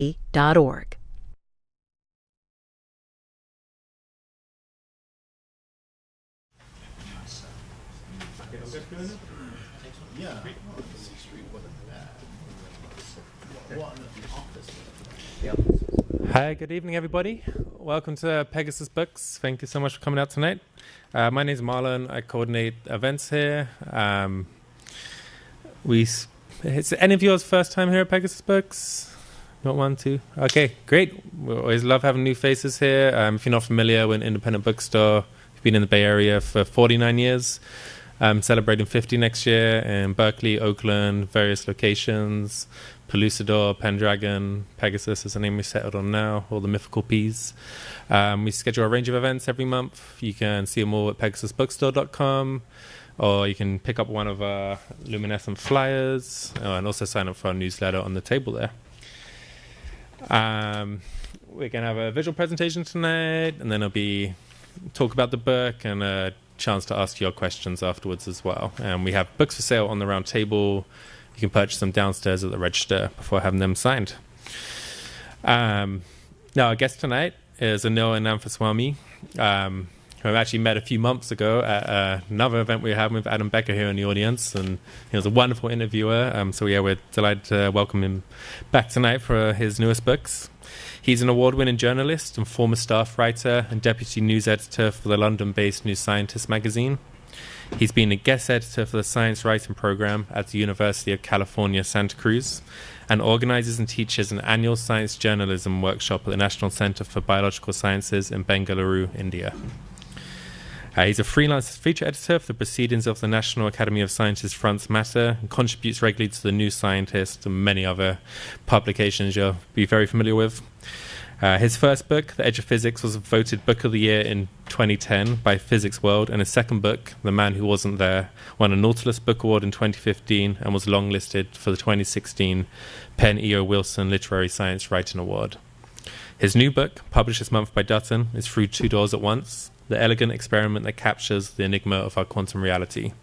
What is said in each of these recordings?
bookTV.org. Hi, good evening, everybody. Welcome to Pegasus Books. Thank you so much for coming out tonight. My name is Marlon. I coordinate events here. Is any of yours first time here at Pegasus Books? Not one, two? Okay, great. We always love having new faces here. If you're not familiar, we're an independent bookstore. We've been in the Bay Area for 49 years. Celebrating 50 next year in Berkeley, Oakland, various locations. Pellucidor, Pendragon, Pegasus is the name we settled on now, all the mythical P's. We schedule a range of events every month. You can see them all at pegasusbookstore.com, or you can pick up one of our luminescent flyers, and also sign up for our newsletter on the table there. We're going to have a visual presentation tonight, and then it'll be talk about the book and a chance to ask your questions afterwards as well. We have books for sale on the round table. You can purchase them downstairs at the register before having them signed. Now, our guest tonight is Anil Anantharaswamy, who I've actually met a few months ago at another event we were having with Adam Becker here in the audience, and he was a wonderful interviewer. So yeah, we're delighted to welcome him back tonight for his newest books. He's an award-winning journalist and former staff writer and deputy news editor for the London-based New Scientist magazine. He's been a guest editor for the science writing program at the University of California, Santa Cruz, and organizes and teaches an annual science journalism workshop at the National Center for Biological Sciences in Bengaluru, India. He's a freelance feature editor for the Proceedings of the National Academy of Sciences Fronts Matter, and contributes regularly to the New Scientist and many other publications you'll be very familiar with. His first book, The Edge of Physics, was voted Book of the Year in 2010 by Physics World, and his second book, The Man Who Wasn't There, won a Nautilus Book Award in 2015 and was longlisted for the 2016 Penn E.O. Wilson Literary Science Writing Award. His new book, published this month by Dutton, is Through Two Doors at Once, the elegant experiment that captures the enigma of our quantum reality.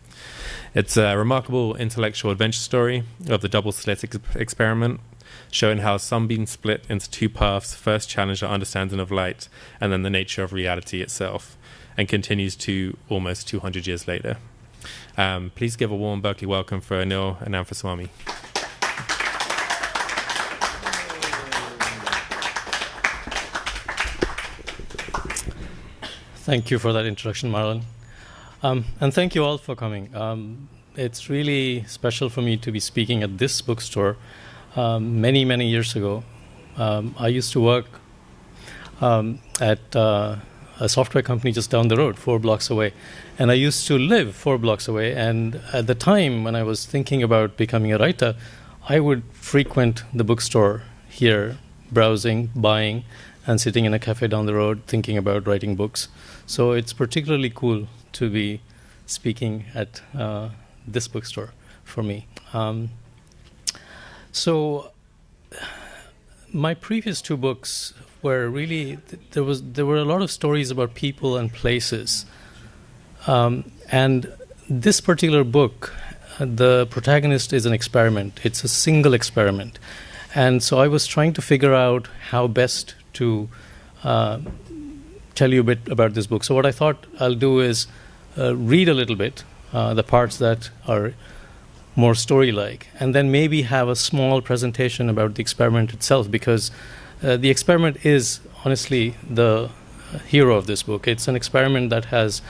It's a remarkable intellectual adventure story of the double slit experiment, showing how sunbeams split into two paths, first challenge our understanding of light, and then the nature of reality itself, and continues to almost 200 years later. Please give a warm Berkeley welcome for Anil Anantharaswamy. Thank you for that introduction, Marlon. And thank you all for coming. It's really special for me to be speaking at this bookstore. Many, many years ago, I used to work at a software company just down the road, 4 blocks away. And I used to live 4 blocks away. And at the time when I was thinking about becoming a writer, I would frequent the bookstore here, browsing, buying, and sitting in a cafe down the road thinking about writing books. So it's particularly cool to be speaking at this bookstore for me. So my previous 2 books were really, there were a lot of stories about people and places. And this particular book, the protagonist is an experiment. It's a single experiment. And so I was trying to figure out how best to tell you a bit about this book. So what I thought I'll do is read a little bit, the parts that are more story-like, and then maybe have a small presentation about the experiment itself, because the experiment is honestly the hero of this book. It's an experiment that has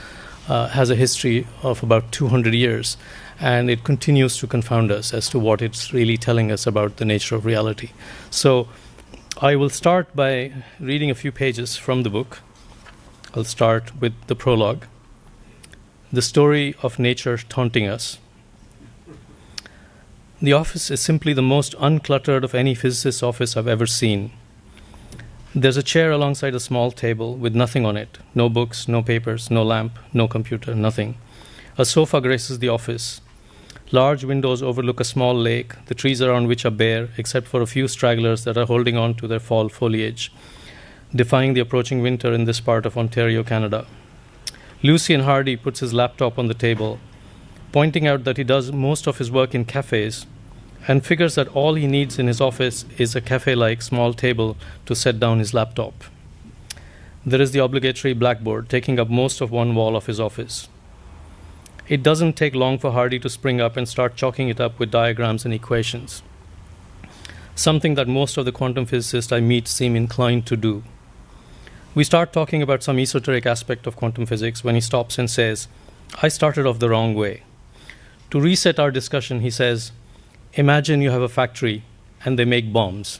a history of about 200 years, and it continues to confound us as to what it's really telling us about the nature of reality. So I will start by reading a few pages from the book. I'll start with the prologue. The story of nature taunting us. The office is simply the most uncluttered of any physicist's office I've ever seen. There's a chair alongside a small table with nothing on it. No books, no papers, no lamp, no computer, nothing. A sofa graces the office. Large windows overlook a small lake. The trees around which are bare, except for a few stragglers that are holding on to their fall foliage, defying the approaching winter in this part of Ontario, Canada. Lucian Hardy puts his laptop on the table, pointing out that he does most of his work in cafes and figures that all he needs in his office is a cafe-like small table to set down his laptop. There is the obligatory blackboard taking up most of one wall of his office. It doesn't take long for Hardy to spring up and start chalking it up with diagrams and equations, something that most of the quantum physicists I meet seem inclined to do. We start talking about some esoteric aspect of quantum physics when he stops and says, "I started off the wrong way." To reset our discussion, he says, "Imagine you have a factory and they make bombs."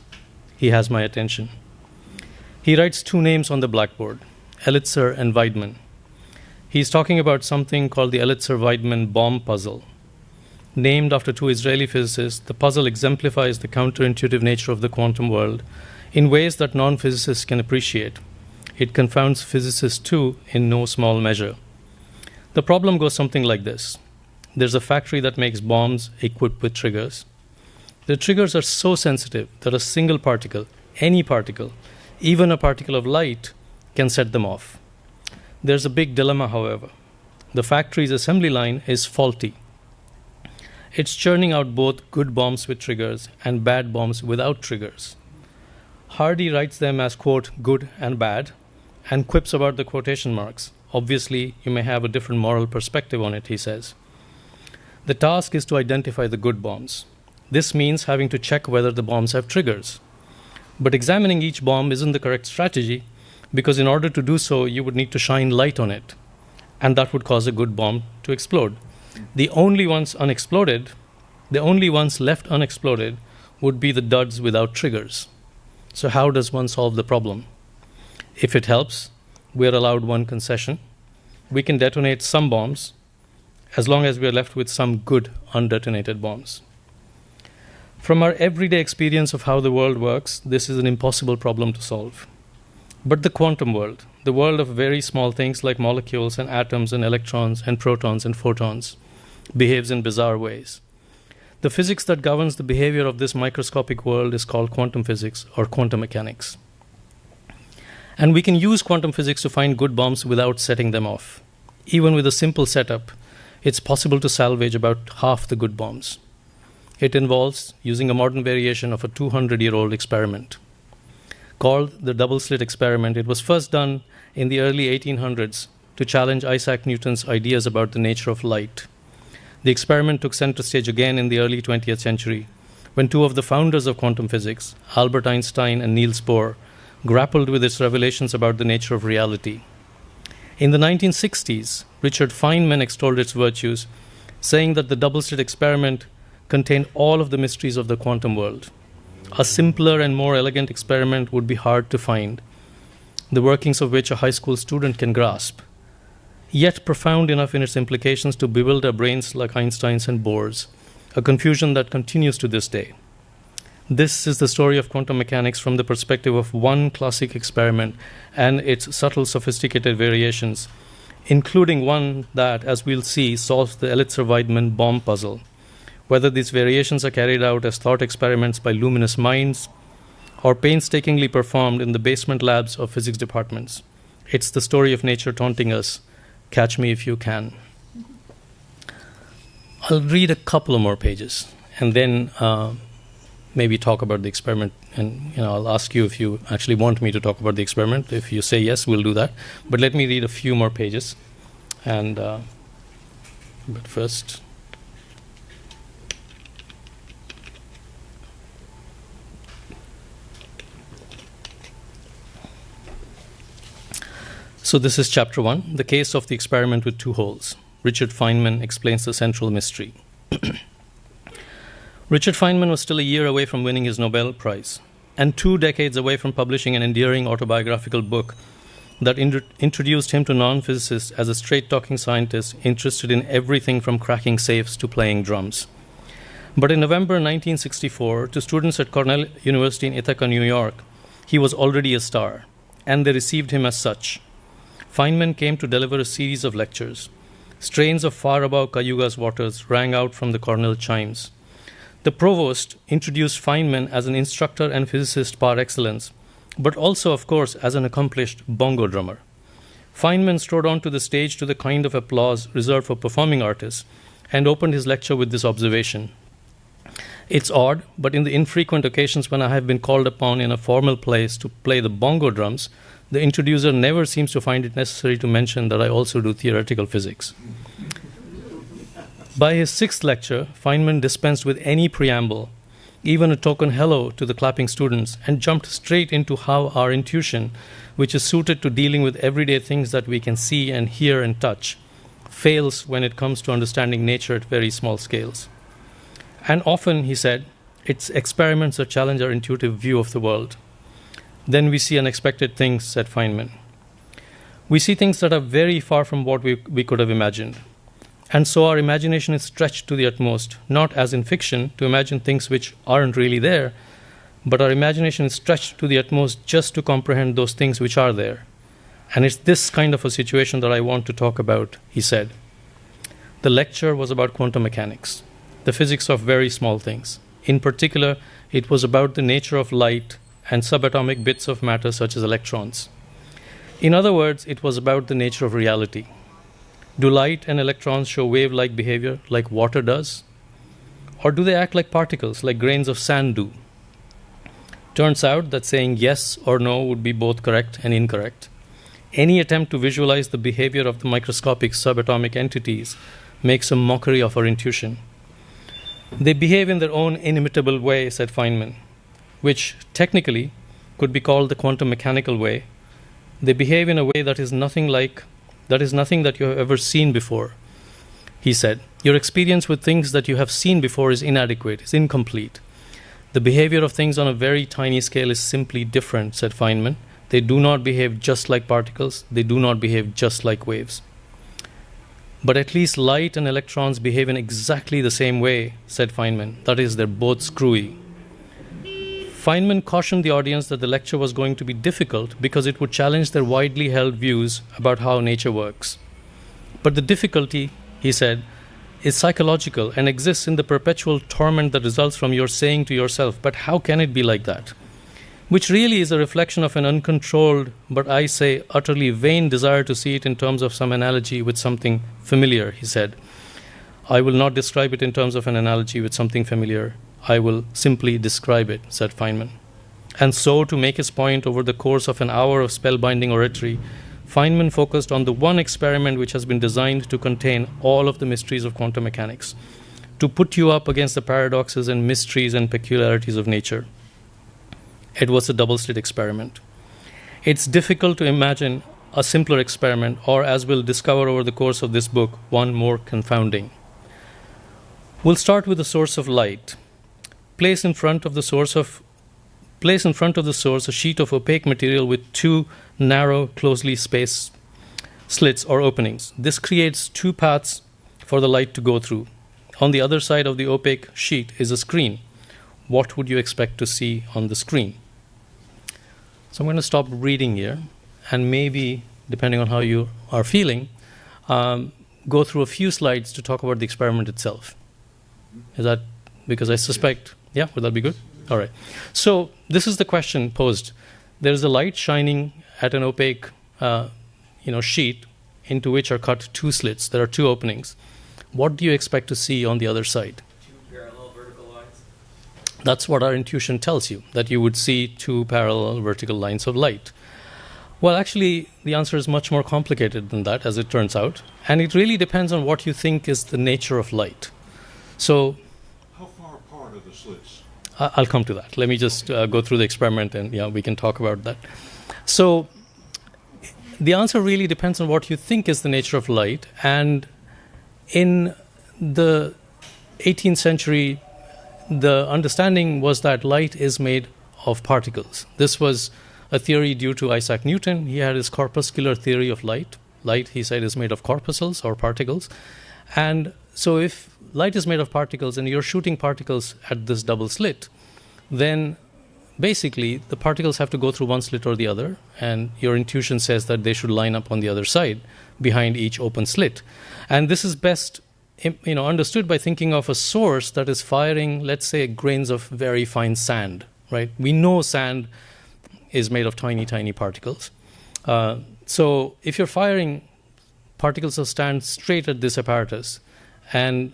He has my attention. He writes two names on the blackboard, Elitzur and Weidmann. He's talking about something called the Elitzur-Weidmann bomb puzzle. Named after two Israeli physicists, the puzzle exemplifies the counterintuitive nature of the quantum world in ways that non-physicists can appreciate. It confounds physicists too in no small measure. The problem goes something like this. There's a factory that makes bombs equipped with triggers. The triggers are so sensitive that a single particle, any particle, even a particle of light, can set them off. There's a big dilemma, however. The factory's assembly line is faulty. It's churning out both good bombs with triggers and bad bombs without triggers. Hardy writes them as, quote, good and bad, and quips about the quotation marks. Obviously, you may have a different moral perspective on it, he says. The task is to identify the good bombs. This means having to check whether the bombs have triggers. But examining each bomb isn't the correct strategy, because in order to do so, you would need to shine light on it, and that would cause a good bomb to explode. The only ones left unexploded would be the duds without triggers. So how does one solve the problem? If it helps, we are allowed one concession. We can detonate some bombs, as long as we are left with some good undetonated bombs. From our everyday experience of how the world works, this is an impossible problem to solve. But the quantum world, the world of very small things like molecules and atoms and electrons and protons and photons, behaves in bizarre ways. The physics that governs the behavior of this microscopic world is called quantum physics or quantum mechanics. And we can use quantum physics to find good bombs without setting them off. Even with a simple setup, it's possible to salvage about half the good bombs. It involves using a modern variation of a 200-year-old experiment. Called the double-slit experiment, it was first done in the early 1800s to challenge Isaac Newton's ideas about the nature of light. The experiment took center stage again in the early 20th century, when two of the founders of quantum physics, Albert Einstein and Niels Bohr, grappled with its revelations about the nature of reality. In the 1960s, Richard Feynman extolled its virtues, saying that the double-slit experiment contained all of the mysteries of the quantum world. A simpler and more elegant experiment would be hard to find, the workings of which a high school student can grasp, yet profound enough in its implications to bewilder brains like Einstein's and Bohr's, a confusion that continues to this day. This is the story of quantum mechanics from the perspective of one classic experiment and its subtle, sophisticated variations, including one that, as we'll see, solves the Elitzur-Weidmann bomb puzzle. Whether these variations are carried out as thought experiments by luminous minds or painstakingly performed in the basement labs of physics departments, it's the story of nature taunting us. Catch me if you can. I'll read a couple of more pages and then maybe talk about the experiment. And I'll ask you if you actually want me to talk about the experiment. If you say yes, we'll do that. But let me read a few more pages. And but first, so this is chapter 1, the case of the experiment with two holes. Richard Feynman explains the central mystery. Richard Feynman was still a year away from winning his Nobel Prize, and 2 decades away from publishing an endearing autobiographical book that introduced him to non-physicists as a straight-talking scientist interested in everything from cracking safes to playing drums. But in November 1964, to students at Cornell University in Ithaca, New York, he was already a star, and they received him as such. Feynman came to deliver a series of lectures. Strains of Far Above Cayuga's Waters rang out from the Cornell chimes. The provost introduced Feynman as an instructor and physicist par excellence, but also, of course, as an accomplished bongo drummer. Feynman strode onto the stage to the kind of applause reserved for performing artists and opened his lecture with this observation. It's odd, but in the infrequent occasions when I have been called upon in a formal place to play the bongo drums, the introducer never seems to find it necessary to mention that I also do theoretical physics. By his sixth lecture, Feynman dispensed with any preamble, even a token hello to the clapping students, and jumped straight into how our intuition, which is suited to dealing with everyday things that we can see and hear and touch, fails when it comes to understanding nature at very small scales. And often, he said, it's experiments that challenge our intuitive view of the world. Then we see unexpected things, said Feynman. We see things that are very far from what we could have imagined. And so our imagination is stretched to the utmost, not as in fiction, to imagine things which aren't really there, but our imagination is stretched to the utmost just to comprehend those things which are there. And it's this kind of a situation that I want to talk about, he said. The lecture was about quantum mechanics, the physics of very small things. In particular, it was about the nature of light and subatomic bits of matter such as electrons. In other words, it was about the nature of reality. Do light and electrons show wave-like behavior like water does? Or do they act like particles, like grains of sand do? Turns out that saying yes or no would be both correct and incorrect. Any attempt to visualize the behavior of the microscopic subatomic entities makes a mockery of our intuition. They behave in their own inimitable way, said Feynman, which technically could be called the quantum mechanical way. They behave in a way that is nothing that you have ever seen before. He said, your experience with things that you have seen before is inadequate, is incomplete. The behavior of things on a very tiny scale is simply different, said Feynman. They do not behave just like particles. They do not behave just like waves. But at least light and electrons behave in exactly the same way, said Feynman. That is, they're both screwy. Feynman cautioned the audience that the lecture was going to be difficult because it would challenge their widely held views about how nature works. But the difficulty, he said, is psychological and exists in the perpetual torment that results from your saying to yourself, but how can it be like that? Which really is a reflection of an uncontrolled, but I say utterly vain desire to see it in terms of some analogy with something familiar, he said. I will not describe it in terms of an analogy with something familiar. I will simply describe it, said Feynman. And so, to make his point over the course of an hour of spellbinding oratory, Feynman focused on the one experiment which has been designed to contain all of the mysteries of quantum mechanics, to put you up against the paradoxes and mysteries and peculiarities of nature. It was a double-slit experiment. It's difficult to imagine a simpler experiment, or as we'll discover over the course of this book, one more confounding. We'll start with the source of light. Place in front of the source a sheet of opaque material with two narrow, closely spaced slits or openings. This creates two paths for the light to go through. On the other side of the opaque sheet is a screen. What would you expect to see on the screen? So I'm going to stop reading here and maybe, depending on how you are feeling, go through a few slides to talk about the experiment itself. Is that because I suspect... Yeah, would that be good? All right. So this is the question posed. There is a light shining at an opaque sheet into which are cut two slits. There are two openings. What do you expect to see on the other side? Two parallel vertical lines. That's what our intuition tells you, that you would see two parallel vertical lines of light. Well, actually, the answer is much more complicated than that, as it turns out. And it really depends on what you think is the nature of light. So... How far apart are the slits? I'll come to that. Let me just go through the experiment and we can talk about that. So the answer really depends on what you think is the nature of light. And in the 18th century, the understanding was that light is made of particles. This was a theory due to Isaac Newton. He had his corpuscular theory of light. Light, he said, is made of corpuscles or particles. And so if light is made of particles and you're shooting particles at this double slit, then basically the particles have to go through one slit or the other, and your intuition says that they should line up on the other side behind each open slit. And this is best understood by thinking of a source that is firing, let's say, grains of very fine sand, right? We know sand is made of tiny, tiny particles. So if you're firing particles of sand straight at this apparatus, and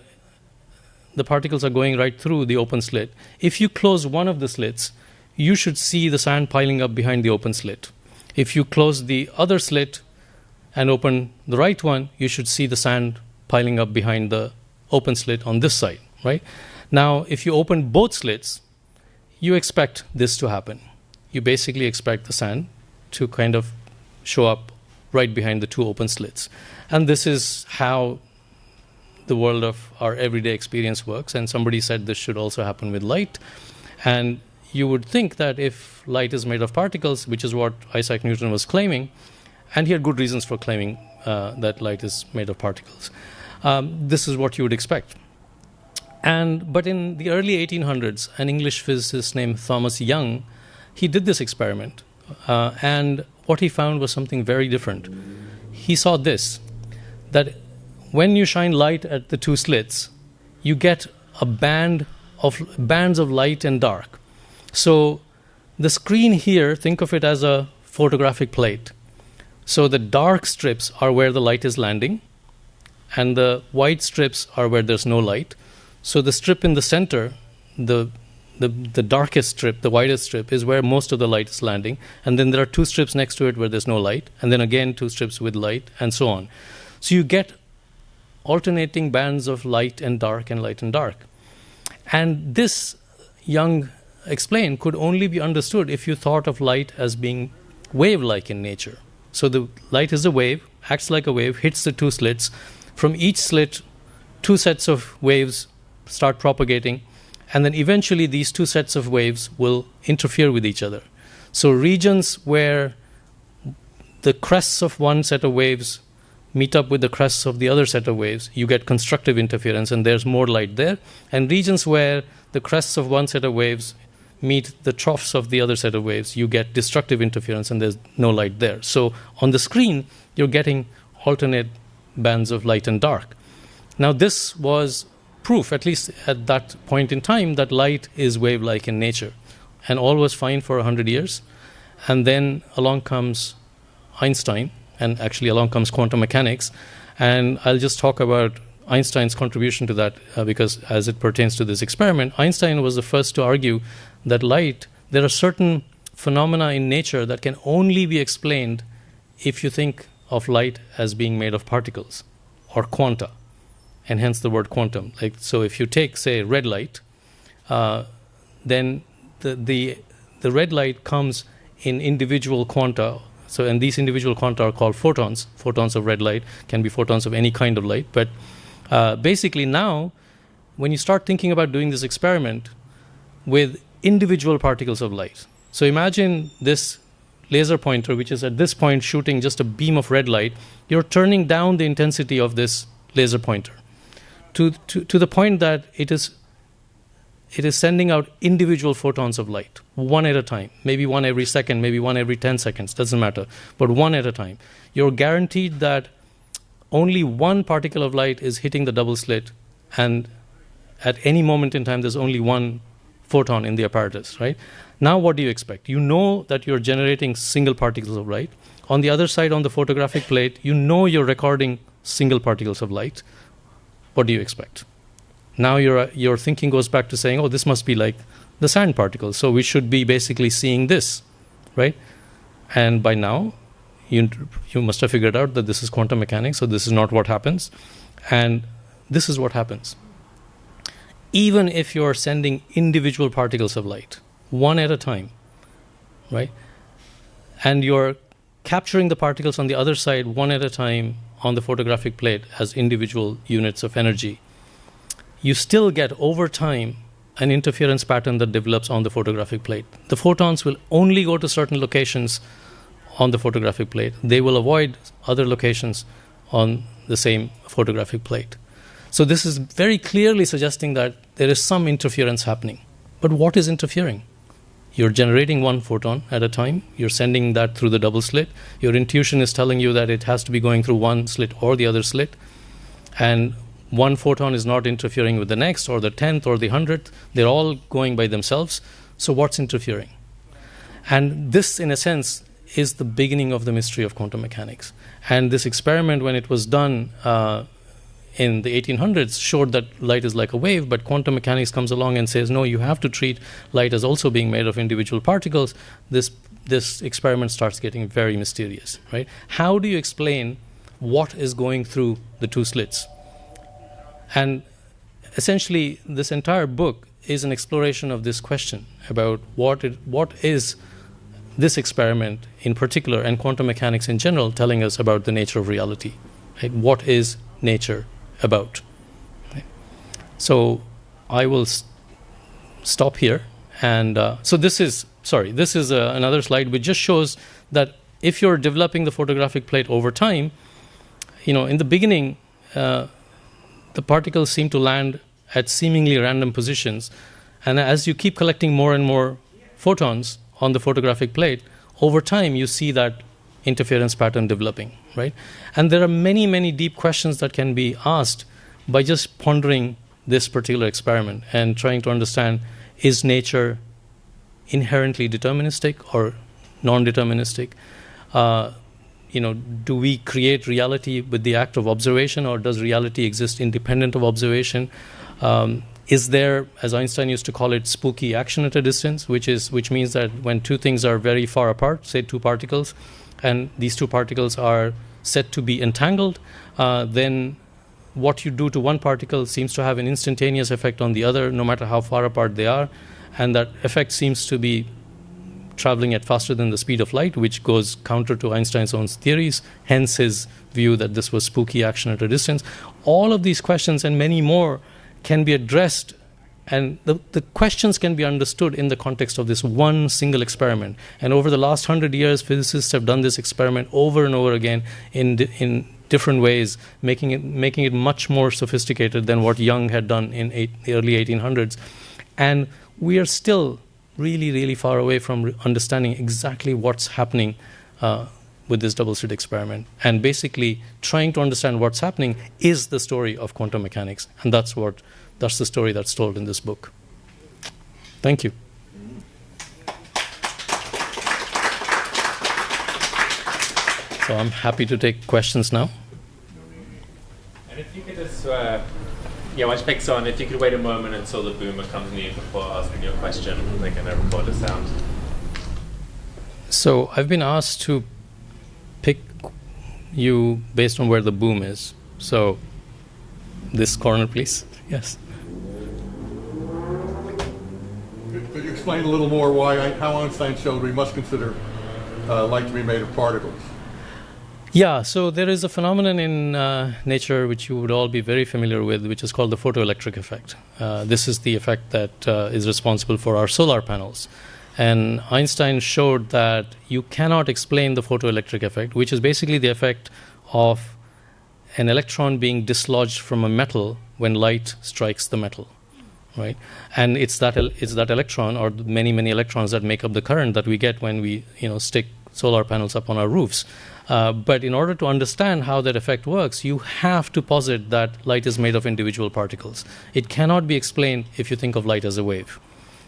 the particles are going right through the open slit. If you close one of the slits, you should see the sand piling up behind the open slit. If you close the other slit and open the right one, you should see the sand piling up behind the open slit on this side, right? Now, if you open both slits, you expect this to happen. You basically expect the sand to kind of show up right behind the two open slits. And this is how the world of our everyday experience works. And somebody said this should also happen with light. And you would think that if light is made of particles, which is what Isaac Newton was claiming, and he had good reasons for claiming that light is made of particles, this is what you would expect. But in the early 1800s, an English physicist named Thomas Young, he did this experiment. And what he found was something very different. He saw this, that when you shine light at the two slits, you get a bands of light and dark. So the screen here, think of it as a photographic plate. So the dark strips are where the light is landing, and the white strips are where there's no light. So the strip in the center, the darkest strip, the widest strip, is where most of the light is landing. And then there are two strips next to it where there's no light. And then again, two strips with light, and so on. So you get alternating bands of light and dark and light and dark. And this, Young explained, could only be understood if you thought of light as being wave-like in nature. So the light is a wave, acts like a wave, hits the two slits. From each slit, two sets of waves start propagating, and then eventually these two sets of waves will interfere with each other. So regions where the crests of one set of waves meet up with the crests of the other set of waves, you get constructive interference, and there's more light there. And regions where the crests of one set of waves meet the troughs of the other set of waves, you get destructive interference, and there's no light there. So on the screen, you're getting alternate bands of light and dark. Now, this was proof, at least at that point in time, that light is wave-like in nature. And all was fine for 100 years. And then along comes Einstein, and actually along comes quantum mechanics. And I'll just talk about Einstein's contribution to that because as it pertains to this experiment, Einstein was the first to argue that light, there are certain phenomena in nature that can only be explained if you think of light as being made of particles or quanta, and hence the word quantum. So if you take, say, red light, then the red light comes in individual quanta. So, and these individual quanta are called photons. Photons of red light can be photons of any kind of light. But basically now, when you start thinking about doing this experiment with individual particles of light. So imagine this laser pointer, which is at this point shooting just a beam of red light. You're turning down the intensity of this laser pointer to the point that it is sending out individual photons of light, one at a time, maybe one every second, maybe one every 10 seconds, doesn't matter, but one at a time. You're guaranteed that only one particle of light is hitting the double slit, and at any moment in time, there's only one photon in the apparatus, right? Now, what do you expect? You know that you're generating single particles of light. On the other side, on the photographic plate, you know you're recording single particles of light. What do you expect? Now your thinking goes back to saying, oh, this must be like the sand particles. So we should be basically seeing this, right? And by now, you must have figured out that this is quantum mechanics, so this is not what happens. And this is what happens. Even if you're sending individual particles of light, one at a time, right? And you're capturing the particles on the other side, one at a time, on the photographic plate as individual units of energy, you still get, over time, an interference pattern that develops on the photographic plate. The photons will only go to certain locations on the photographic plate. They will avoid other locations on the same photographic plate. So this is very clearly suggesting that there is some interference happening. But what is interfering? You're generating one photon at a time. You're sending that through the double slit. Your intuition is telling you that it has to be going through one slit or the other slit. And one photon is not interfering with the next or the 10th or the 100th. They're all going by themselves. So what's interfering? And this, in a sense, is the beginning of the mystery of quantum mechanics. And this experiment, when it was done, in the 1800s showed that light is like a wave, but quantum mechanics comes along and says, no, you have to treat light as also being made of individual particles. This experiment starts getting very mysterious, right? How do you explain what is going through the two slits? And essentially, this entire book is an exploration of this question about what is this experiment in particular and quantum mechanics in general telling us about the nature of reality. Right? What is nature about? Right? So I will stop here. And so this is another slide which just shows that if you're developing the photographic plate over time, in the beginning, the particles seem to land at seemingly random positions. And as you keep collecting more and more photons on the photographic plate, over time you see that interference pattern developing, right? And there are many, many deep questions that can be asked by just pondering this particular experiment and trying to understand, is nature inherently deterministic or non-deterministic? Do we create reality with the act of observation, or does reality exist independent of observation? Is there, as Einstein used to call it, spooky action at a distance, which means that when two things are very far apart, say two particles, and these two particles are said to be entangled, then what you do to one particle seems to have an instantaneous effect on the other, no matter how far apart they are, and that effect seems to be traveling at faster than the speed of light, which goes counter to Einstein's own theories, hence his view that this was spooky action at a distance. All of these questions and many more can be addressed, and the questions can be understood in the context of this one single experiment. And over the last 100 years, physicists have done this experiment over and over again in different ways, making it much more sophisticated than what Young had done in the early 1800s. And we are still really, really far away from understanding exactly what's happening with this double slit experiment. And basically, trying to understand what's happening is the story of quantum mechanics. And that's the story that's told in this book. Thank you. So I'm happy to take questions now. And if you could just, while she picks on, if you could wait a moment until the boomer comes near before asking your question, they can record the sound. So I've been asked to pick you based on where the boom is. So this corner, please. Yes. Could you explain a little more how Einstein showed we must consider light to be made of particles? Yeah, so there is a phenomenon in nature which you would all be very familiar with, which is called the photoelectric effect. This is the effect that is responsible for our solar panels. And Einstein showed that you cannot explain the photoelectric effect, which is basically the effect of an electron being dislodged from a metal when light strikes the metal, right? And it's that electron, or many, many electrons, that make up the current that we get when we stick solar panels up on our roofs. But in order to understand how that effect works, you have to posit that light is made of individual particles. It cannot be explained if you think of light as a wave.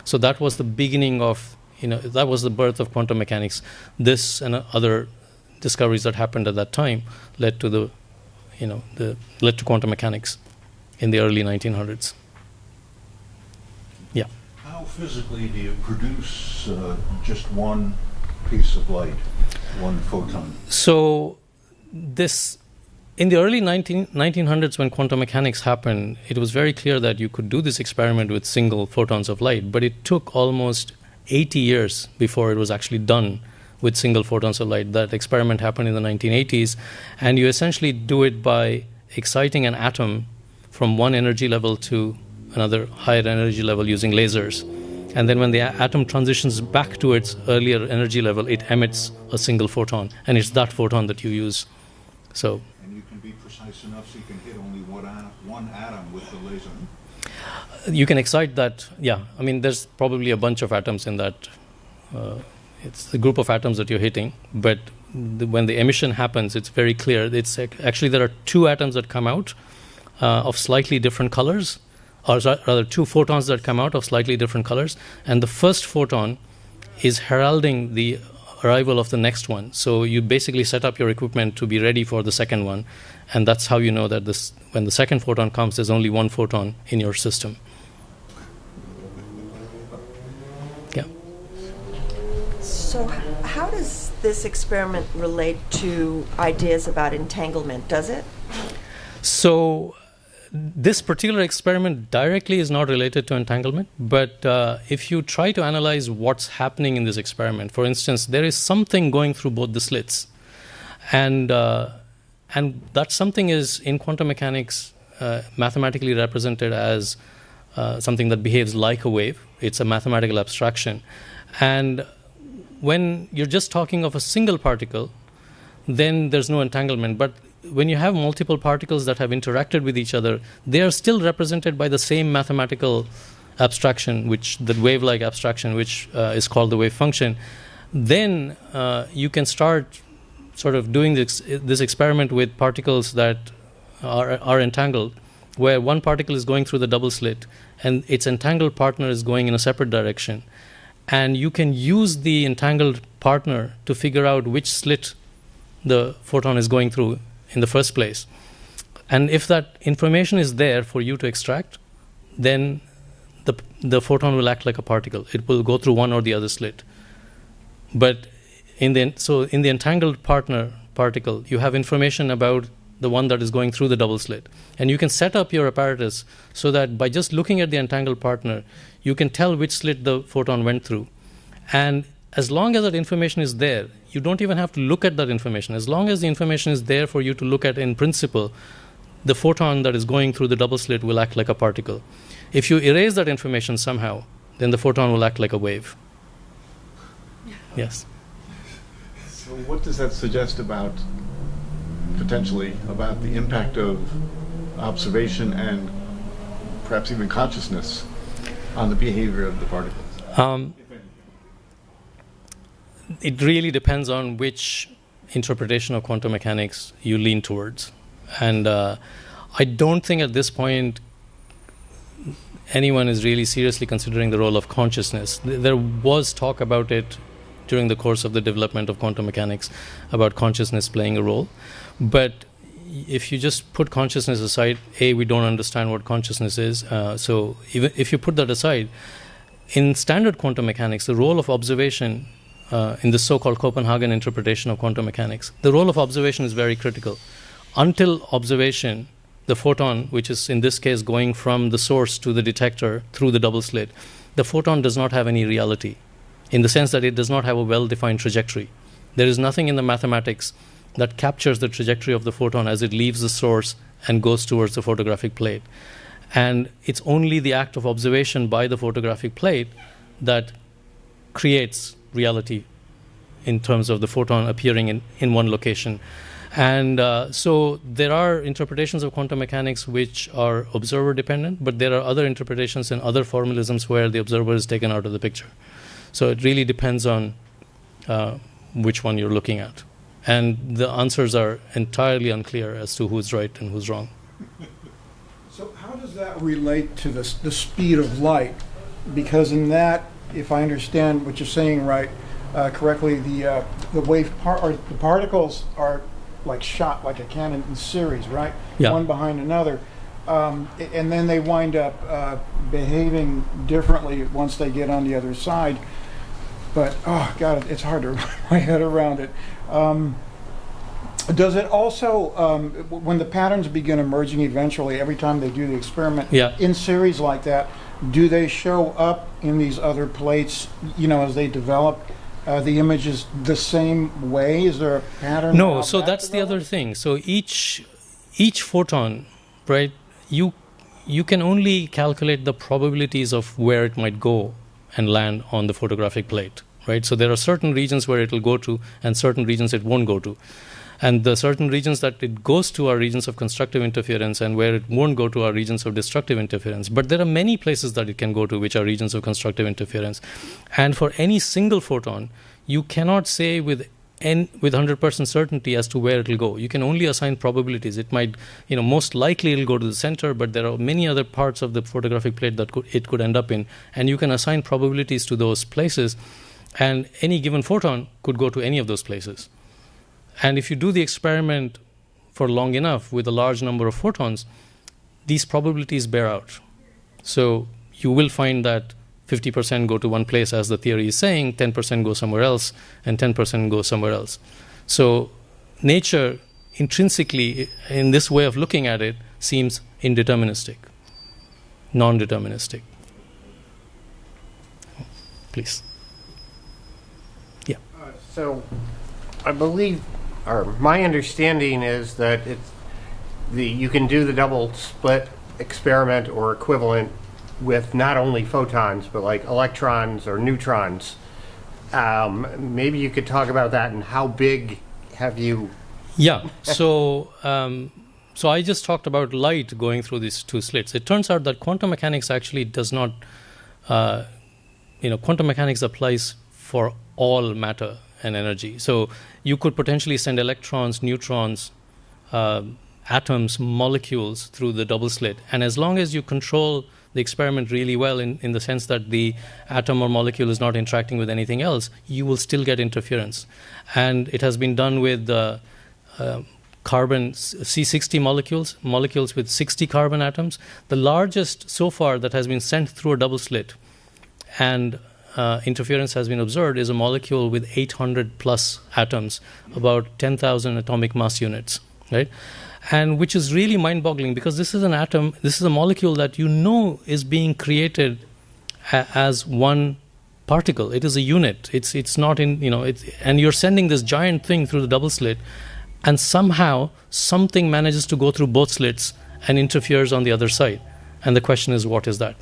So that was the beginning of, that was the birth of quantum mechanics. This and other discoveries that happened at that time led to led to quantum mechanics in the early 1900s. Yeah. How physically do you produce just one piece of light, one photon? So in the early 1900s, when quantum mechanics happened, it was very clear that you could do this experiment with single photons of light, but it took almost 80 years before it was actually done with single photons of light. That experiment happened in the 1980s, and you essentially do it by exciting an atom from one energy level to another higher energy level using lasers. And then when the atom transitions back to its earlier energy level, it emits a single photon, and it's that photon that you use. So. And you can be precise enough so you can hit only one atom with the laser. You can excite that, yeah. I mean, there's probably a bunch of atoms in that. It's the group of atoms that you're hitting, but when the emission happens, it's very clear. It's actually, there are two atoms that come out of slightly different colors, or rather two photons that come out of slightly different colors, and the first photon is heralding the arrival of the next one. So you basically set up your equipment to be ready for the second one, and that's how you know that when the second photon comes, there's only one photon in your system. Yeah. So how does this experiment relate to ideas about entanglement? Does it? So this particular experiment directly is not related to entanglement, but if you try to analyze what's happening in this experiment, for instance, there is something going through both the slits, and that something is in quantum mechanics mathematically represented as something that behaves like a wave. It's a mathematical abstraction, and when you're just talking of a single particle, then there's no entanglement. But when you have multiple particles that have interacted with each other, they are still represented by the same mathematical abstraction, the wave-like abstraction, which is called the wave function. Then you can start sort of doing this experiment with particles that are entangled, where one particle is going through the double slit and its entangled partner is going in a separate direction. And you can use the entangled partner to figure out which slit the photon is going through in the first place. And if that information is there for you to extract, then the photon will act like a particle. It will go through one or the other slit. But in the entangled particle, you have information about the one that is going through the double slit. And you can set up your apparatus so that by just looking at the entangled partner, you can tell which slit the photon went through. And as long as that information is there, you don't even have to look at that information. As long as the information is there for you to look at in principle, the photon that is going through the double slit will act like a particle. If you erase that information somehow, then the photon will act like a wave. Yes. So what does that suggest about, potentially, about the impact of observation and perhaps even consciousness on the behavior of the particles? It really depends on which interpretation of quantum mechanics you lean towards. And I don't think at this point anyone is really seriously considering the role of consciousness. There was talk about it during the course of the development of quantum mechanics, about consciousness playing a role. But if you just put consciousness aside, we don't understand what consciousness is. So even if you put that aside, in standard quantum mechanics, the role of observation in the so-called Copenhagen interpretation of quantum mechanics, the role of observation is very critical. Until observation, the photon, which is in this case going from the source to the detector through the double slit, the photon does not have any reality, in the sense that it does not have a well-defined trajectory. There is nothing in the mathematics that captures the trajectory of the photon as it leaves the source and goes towards the photographic plate. And it's only the act of observation by the photographic plate that creates reality in terms of the photon appearing in one location. And so there are interpretations of quantum mechanics which are observer dependent, but there are other interpretations and other formalisms where the observer is taken out of the picture. So it really depends on which one you're looking at. And the answers are entirely unclear as to who's right and who's wrong. So how does that relate to the speed of light? Because in that, if I understand what you're saying correctly, the the particles are like shot like a cannon in series, right? Yeah. One behind another, and then they wind up behaving differently once they get on the other side. But oh god, it's hard to wrap my head around it. Does it also, when the patterns begin emerging eventually, every time they do the experiment in series like that, do they show up in these other plates, as they develop the images the same way? Is there a pattern? No, so that's the other thing. So each photon, right, you can only calculate the probabilities of where it might go and land on the photographic plate, right? So there are certain regions where it will go to and certain regions it won't go to. And the certain regions that it goes to are regions of constructive interference, and where it won't go to are regions of destructive interference. But there are many places that it can go to which are regions of constructive interference. And for any single photon, you cannot say with 100% certainty as to where it will go. You can only assign probabilities. It might, most likely it will go to the center, but there are many other parts of the photographic plate that it could end up in. And you can assign probabilities to those places. And any given photon could go to any of those places. And if you do the experiment for long enough with a large number of photons, these probabilities bear out. So you will find that 50% go to one place, as the theory is saying, 10% go somewhere else, and 10% go somewhere else. So nature, intrinsically, in this way of looking at it, seems indeterministic, non-deterministic. Please. Yeah. So I believe, or my understanding is that you can do the double slit experiment or equivalent with not only photons, but like electrons or neutrons. Maybe you could talk about that, and how big have you... Yeah, so I just talked about light going through these two slits. It turns out that quantum mechanics actually does not, quantum mechanics applies for all matter and energy. So you could potentially send electrons, neutrons, atoms, molecules through the double slit. And as long as you control the experiment really well in the sense that the atom or molecule is not interacting with anything else, you will still get interference. And it has been done with carbon C60 molecules with 60 carbon atoms. The largest so far that has been sent through a double slit and interference has been observed is a molecule with 800 plus atoms, about 10,000 atomic mass units, right? And which is really mind-boggling, because this is an atom, this is a molecule that you know is being created as one particle. It is a unit. It's not in, and you're sending this giant thing through the double slit, and somehow something manages to go through both slits and interferes on the other side. And the question is, what is that?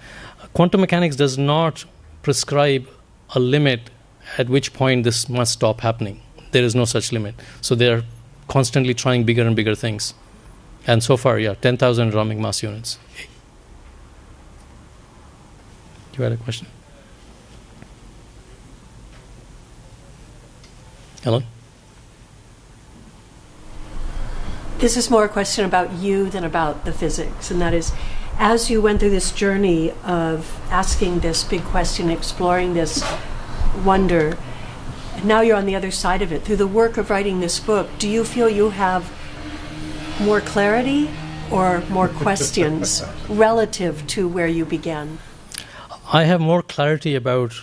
Quantum mechanics does not prescribe a limit at which point this must stop happening. There is no such limit. So they're constantly trying bigger and bigger things. And so far, 10,000 atomic mass units. You had a question? Ellen? This is more a question about you than about the physics, and that is, as you went through this journey of asking this big question, exploring this wonder, and now you're on the other side of it, through the work of writing this book, do you feel you have more clarity or more questions relative to where you began? I have more clarity about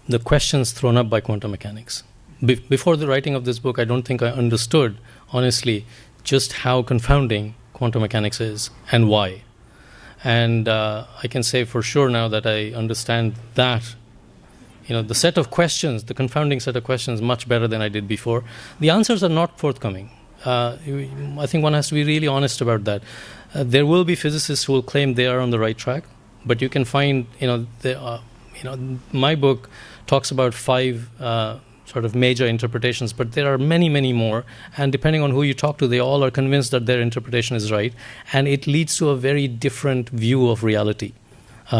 the questions thrown up by quantum mechanics. Before the writing of this book, I don't think I understood, honestly, just how confounding quantum mechanics is and why. And I can say for sure now that I understand that, the set of questions, the confounding set of questions, much better than I did before. The answers are not forthcoming. I think one has to be really honest about that. There will be physicists who will claim they are on the right track, but you can find, my book talks about 5 sort of major interpretations, but there are many, many more, and depending on who you talk to, they all are convinced that their interpretation is right, and it leads to a very different view of reality.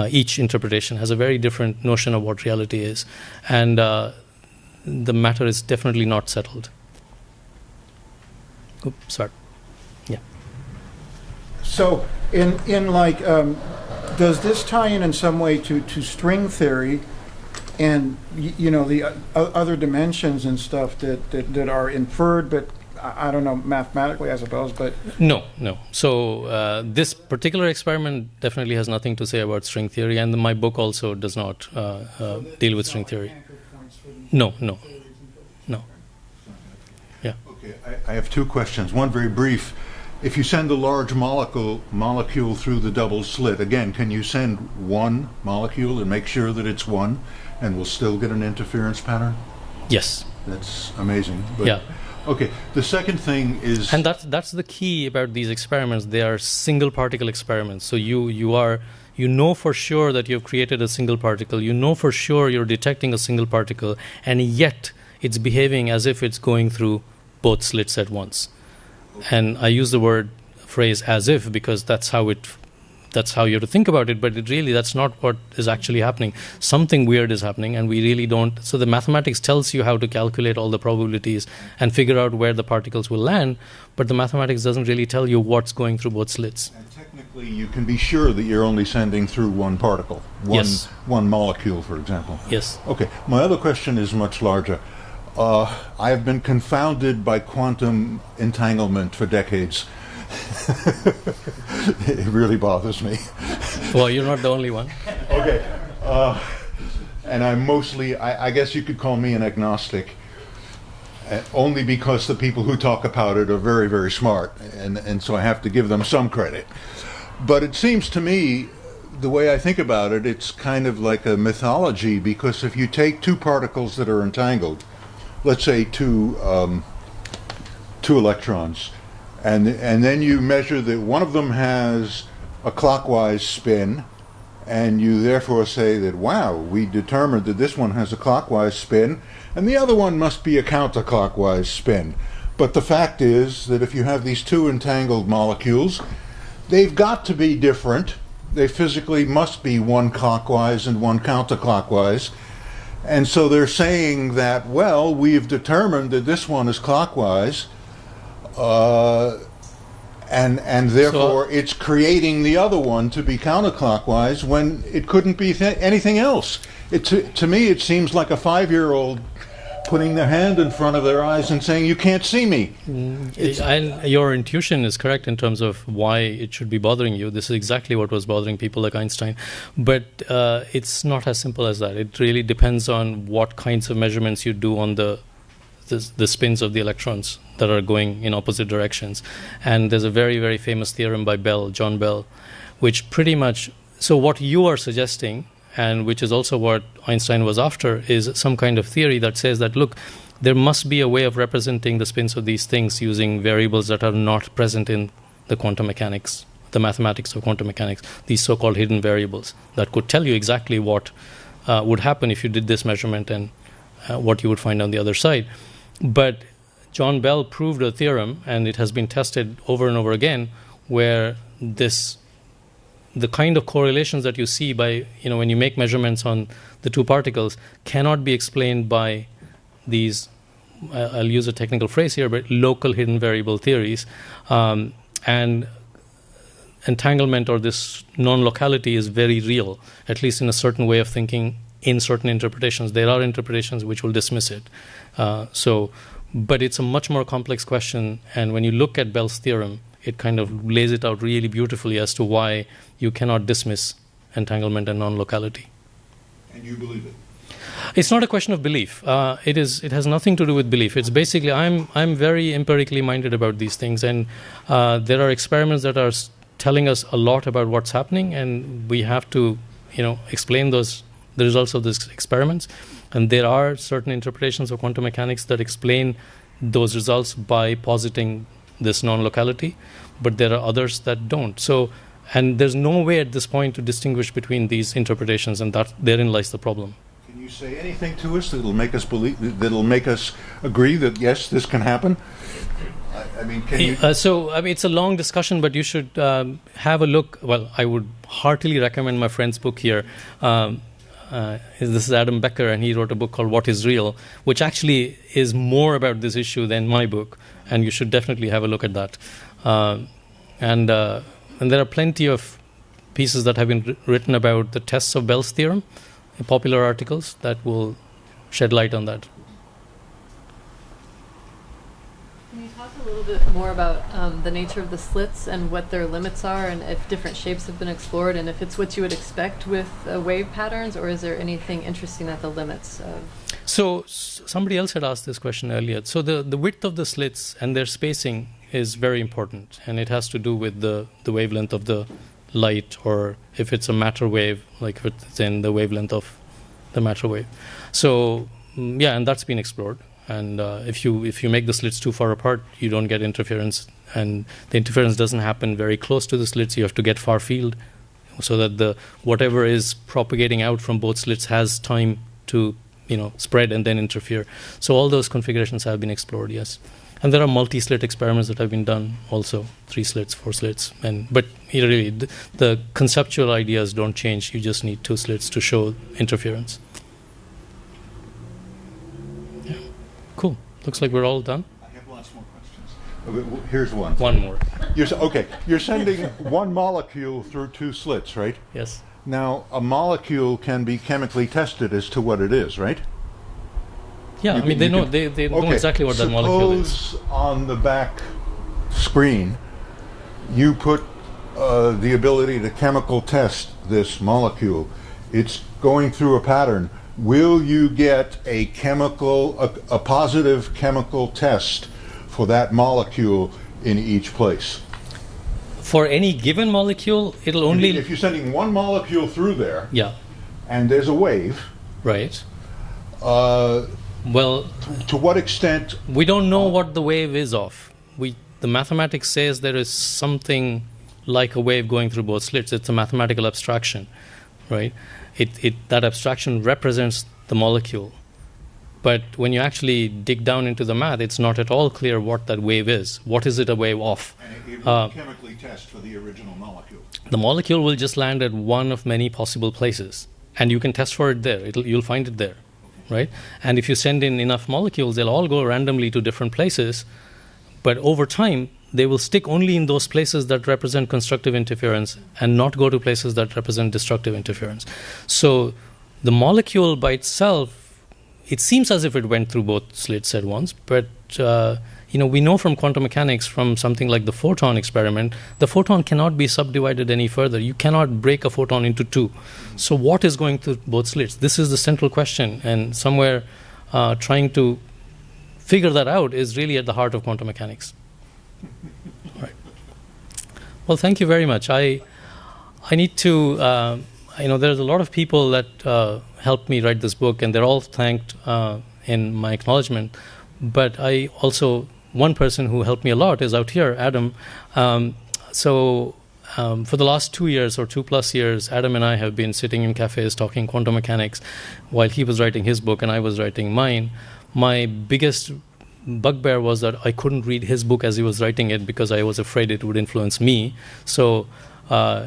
Each interpretation has a very different notion of what reality is, and the matter is definitely not settled. Oops, sorry. Yeah. So, does this tie in some way to string theory, and the other dimensions and stuff that are inferred, but I don't know, mathematically, I suppose, but no. So this particular experiment definitely has nothing to say about string theory, and my book also does not deal with string theory. No. Yeah. Okay, I have 2 questions. One very brief. If you send a large molecule through the double slit, again, can you send one molecule and make sure that it's one, and we'll still get an interference pattern? Yes. That's amazing. But, yeah. Okay. The second thing is, and that's the key about these experiments. They are single particle experiments. So you know for sure that you've created a single particle. You know for sure you're detecting a single particle, and yet it's behaving as if it's going through both slits at once. And I use the phrase as if because that's how it that's how you have to think about it, but that's not what is actually happening. Something weird is happening, and we really don't. So the mathematics tells you how to calculate all the probabilities and figure out where the particles will land, but the mathematics doesn't really tell you what's going through both slits. And technically, you can be sure that you're only sending through one particle, one molecule, for example. Yes. Okay. My other question is much larger. I have been confounded by quantum entanglement for decades. It really bothers me. Well, you're not the only one. Okay. And I'm mostly, I guess you could call me an agnostic, only because the people who talk about it are very, very smart, and so I have to give them some credit. But it seems to me, the way I think about it, it's kind of like a mythology, because if you take two particles that are entangled, let's say two electrons, and then you measure that one of them has a clockwise spin, and you therefore say that, wow, we determined that this one has a clockwise spin, and the other one must be a counterclockwise spin. But the fact is that if you have these two entangled molecules, they've got to be different. They physically must be one clockwise and one counterclockwise. And so they're saying that, well, we've determined that this one is clockwise, and therefore it's creating the other one to be counterclockwise when it couldn't be anything else. To me, it seems like a 5-year-old putting their hand in front of their eyes and saying, you can't see me. And your intuition is correct in terms of why it should be bothering you. This is exactly what was bothering people like Einstein. But it's not as simple as that. It really depends on what kinds of measurements you do on the spins of the electrons that are going in opposite directions. And there's a very, very famous theorem by John Bell, which pretty much, so what you are suggesting, and which is also what Einstein was after, is some kind of theory that says that, look, there must be a way of representing the spins of these things using variables that are not present in the quantum mechanics, the mathematics of quantum mechanics, these so-called hidden variables that could tell you exactly what would happen if you did this measurement and what you would find on the other side. But John Bell proved a theorem, and it has been tested over and over again, where the kind of correlations that you see by, when you make measurements on the two particles cannot be explained by these, I'll use a technical phrase here, but local hidden variable theories. And entanglement, or this non-locality, is very real, at least in a certain way of thinking in certain interpretations. There are interpretations which will dismiss it. But it's a much more complex question, and when you look at Bell's theorem, it kind of lays it out really beautifully as to why you cannot dismiss entanglement and non-locality. And you believe it? It's not a question of belief. It has nothing to do with belief. It's basically, I'm very empirically minded about these things, and there are experiments that are telling us a lot about what's happening, and we have to, explain the results of these experiments. And there are certain interpretations of quantum mechanics that explain those results by positing this non-locality, but there are others that don't. So, and there's no way at this point to distinguish between these interpretations, and therein lies the problem. Can you say anything to us that'll make us that'll make us agree that yes, this can happen? I mean, can you? It's a long discussion, but you should have a look. Well, I would heartily recommend my friend's book here. This is Adam Becker, and he wrote a book called What is Real, which actually is more about this issue than my book, and you should definitely have a look at that. And there are plenty of pieces that have been written about the tests of Bell's theorem, popular articles that will shed light on that. Can you talk a little bit more about the nature of the slits and what their limits are, and if different shapes have been explored, and if it's what you would expect with wave patterns, or is there anything interesting at the limits of? So somebody else had asked this question earlier. So the width of the slits and their spacing is very important, and it has to do with the wavelength of the light, or if it's a matter wave, like if it's in the wavelength of the matter wave. So and that's been explored. And if you make the slits too far apart, you don't get interference, and the interference doesn't happen very close to the slits. You have to get far field, so that whatever is propagating out from both slits has time to spread and then interfere. So all those configurations have been explored, yes. And there are multi-slit experiments that have been done also, 3 slits, 4 slits. But really, the conceptual ideas don't change. You just need 2 slits to show interference. Yeah. Cool. Looks like we're all done. I have lots more questions. Here's one. One more. You're sending one molecule through 2 slits, right? Yes. Now, a molecule can be chemically tested as to what it is, right? Yeah, they know exactly what that molecule is. Suppose on the back screen you put the ability to chemical test this molecule. It's going through a pattern. Will you get a positive chemical test for that molecule in each place? For any given molecule, it'll only... If you're sending one molecule through there, yeah, and there's a wave, right? Well, to what extent? We don't know what the wave is of. The mathematics says there is something like a wave going through both slits. It's a mathematical abstraction, right? That abstraction represents the molecule. But when you actually dig down into the math, it's not at all clear what that wave is. What is it a wave of? And it will chemically test for the original molecule. The molecule will just land at one of many possible places, and you can test for it there. You'll find it there. Right? And if you send in enough molecules, they'll all go randomly to different places. But over time, they will stick only in those places that represent constructive interference and not go to places that represent destructive interference. So the molecule by itself, it seems as if it went through both slits at once. But we know from quantum mechanics, from something like the photon experiment, the photon cannot be subdivided any further. You cannot break a photon into 2. So what is going through both slits? This is the central question, and somewhere trying to figure that out is really at the heart of quantum mechanics. Right. Well, thank you very much. I need to, there's a lot of people that helped me write this book, and they're all thanked in my acknowledgement. But I also... one person who helped me a lot is out here, Adam. For the last 2 years or 2+ years, Adam and I have been sitting in cafes talking quantum mechanics while he was writing his book and I was writing mine. My biggest bugbear was that I couldn't read his book as he was writing it because I was afraid it would influence me. So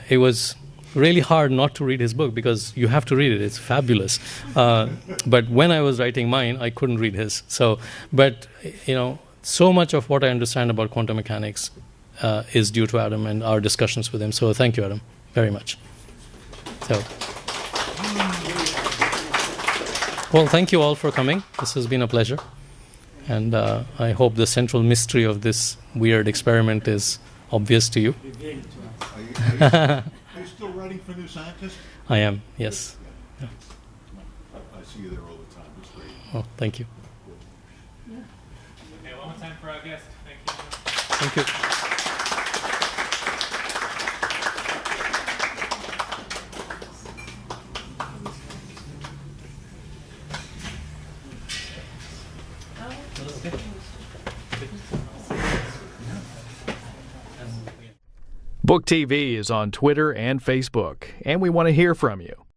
it was really hard not to read his book because you have to read it. It's fabulous. But when I was writing mine, I couldn't read his. So much of what I understand about quantum mechanics is due to Adam and our discussions with him. So thank you, Adam, very much. Well, thank you all for coming. This has been a pleasure. And I hope the central mystery of this weird experiment is obvious to you. Are you still writing for New Scientist? I am, yes. Yeah. I see you there all the time. It's great. Oh, thank you. Okay, one more time for our guest. Thank you. Thank you. BookTV is on Twitter and Facebook, and we want to hear from you.